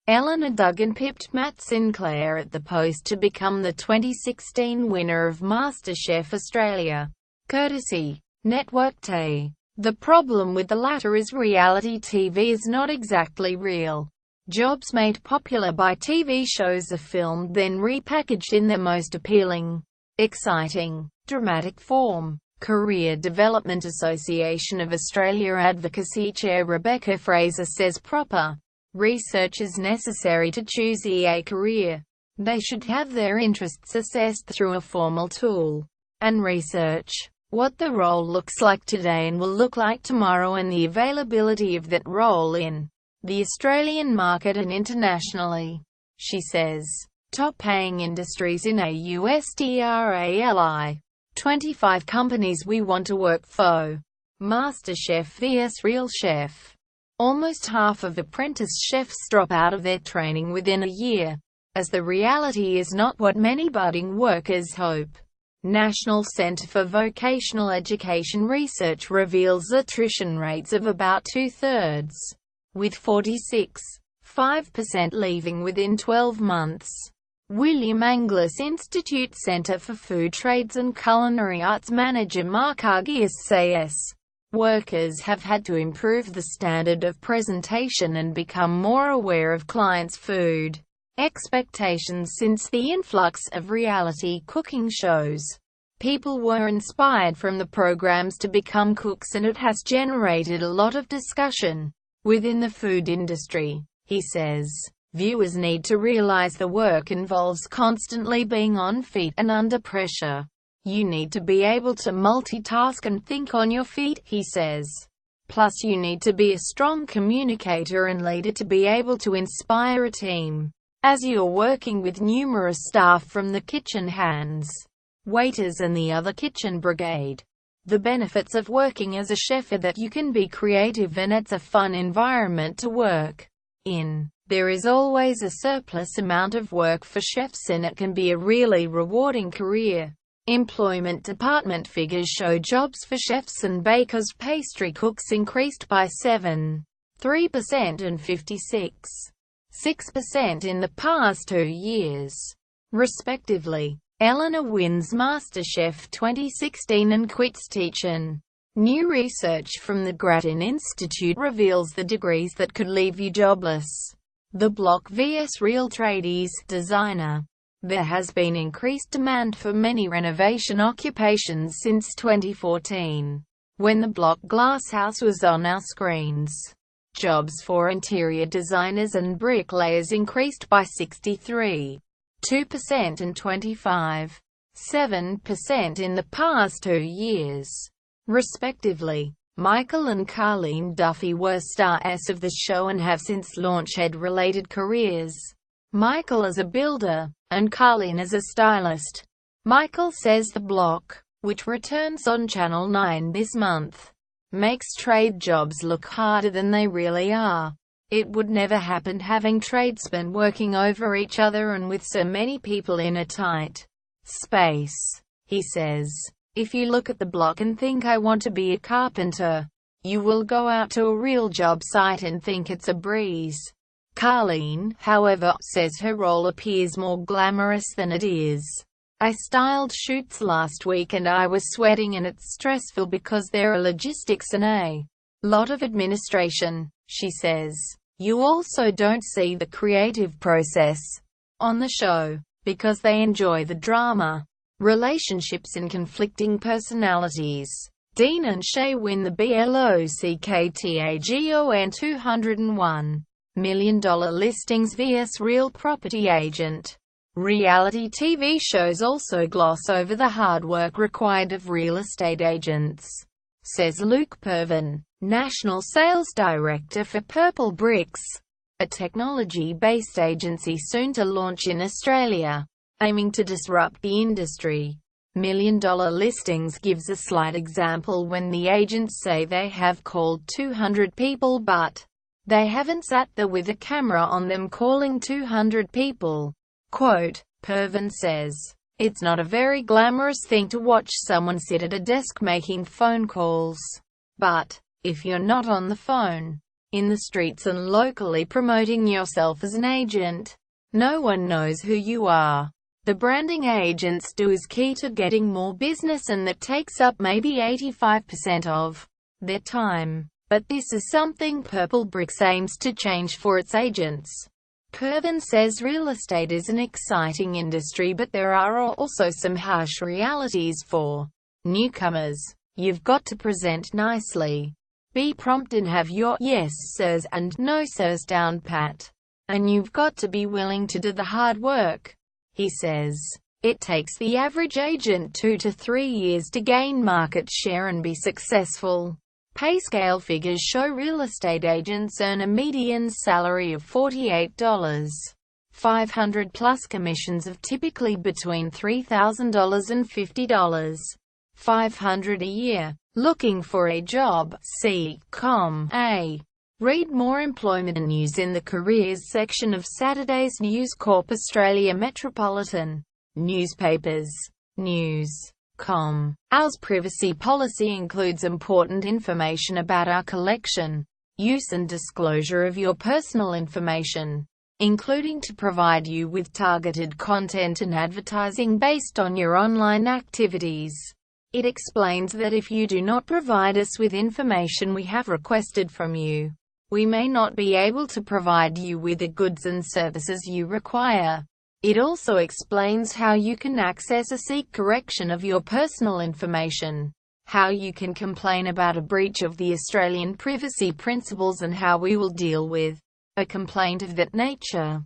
Elena Duggan pipped Matt Sinclair at the post to become the 2016 winner of MasterChef Australia. Courtesy, Network TenThe. The problem with the latter is reality TV is not exactly real. Jobs made popular by TV shows are filmed then repackaged in their most appealing, exciting, dramatic form. Career Development Association of Australia Advocacy Chair Rebecca Fraser says proper research is necessary to choose a career. They should have their interests assessed through a formal tool and research what the role looks like today and will look like tomorrow and the availability of that role in the Australian market and internationally. She says, top-paying industries in Australia. 25 companies we want to work for. MasterChef vs Real Chef. Almost half of apprentice chefs drop out of their training within a year, as the reality is not what many budding workers hope. National Centre for Vocational Education research reveals attrition rates of about two-thirds, with 46.5% leaving within 12 months. William Angliss Institute Centre for Food Trades and Culinary Arts manager Mark Argius says, workers have had to improve the standard of presentation and become more aware of clients' food expectations since the influx of reality cooking shows. People were inspired from the programs to become cooks and it has generated a lot of discussion within the food industry. He says, viewers need to realize the work involves constantly being on feet and under pressure. You need to be able to multitask and think on your feet, he says. Plus you need to be a strong communicator and leader to be able to inspire a team, as you're working with numerous staff from the kitchen hands, waiters and the other kitchen brigade. The benefits of working as a chef are that you can be creative and it's a fun environment to work in. There is always a surplus amount of work for chefs and it can be a really rewarding career. Employment department figures show jobs for chefs and bakers pastry cooks increased by 7.3% and 56.6% in the past 2 years, respectively. Elena wins MasterChef 2016 and quits teaching. New research from the Grattan Institute reveals the degrees that could leave you jobless. The Block vs Real Tradies designer. There has been increased demand for many renovation occupations since 2014, when the Block glasshouse was on our screens. Jobs for interior designers and bricklayers increased by 63.2% and 25.7% in the past 2 years, respectively. Michael and Carleen Duffy were stars of the show and have since launched related careers. Michael as a builder, and Carleen as a stylist. Michael says the Block, which returns on Channel 9 this month, makes trade jobs look harder than they really are. It would never happen having tradesmen working over each other and with so many people in a tight space. He says, if you look at the Block and think I want to be a carpenter, you will go out to a real job site and think it's a breeze. Carleen, however, says her role appears more glamorous than it is. I styled shoots last week and I was sweating and it's stressful because there are logistics and a lot of administration, she says. You also don't see the creative process on the show, because they enjoy the drama, relationships and conflicting personalities. Dean and Shay win the BLOCKTAGON $201 million listings vs Real Property Agent. Reality TV shows also gloss over the hard work required of real estate agents, says Luke Pervin, National Sales Director for Purple Bricks, a technology-based agency soon to launch in Australia, aiming to disrupt the industry. $1 million listings gives a slight example when the agents say they have called 200 people but they haven't sat there with a camera on them calling 200 people. Quote, Pervin says, it's not a very glamorous thing to watch someone sit at a desk making phone calls. But if you're not on the phone, in the streets and locally promoting yourself as an agent. No one knows who you are. The branding agents do is key to getting more business, and that takes up maybe 85% of their time. But this is something Purple Bricks aims to change for its agents. Pervin says real estate is an exciting industry, but there are also some harsh realities for newcomers. You've got to present nicely, be prompt, and have your yes sirs and no sirs down pat. And you've got to be willing to do the hard work. He says, it takes the average agent 2 to 3 years to gain market share and be successful. Pay scale figures show real estate agents earn a median salary of $48,500 plus commissions of typically between $3,000 and $50,500 a year. Looking for a job? See.com.au. Read more employment news in the careers section of Saturday's News Corp Australia Metropolitan Newspapers. News.com.au's privacy policy includes important information about our collection, use and disclosure of your personal information, including to provide you with targeted content and advertising based on your online activities. It explains that if you do not provide us with information we have requested from you, we may not be able to provide you with the goods and services you require. It also explains how you can access or seek correction of your personal information, how you can complain about a breach of the Australian privacy principles, and how we will deal with a complaint of that nature.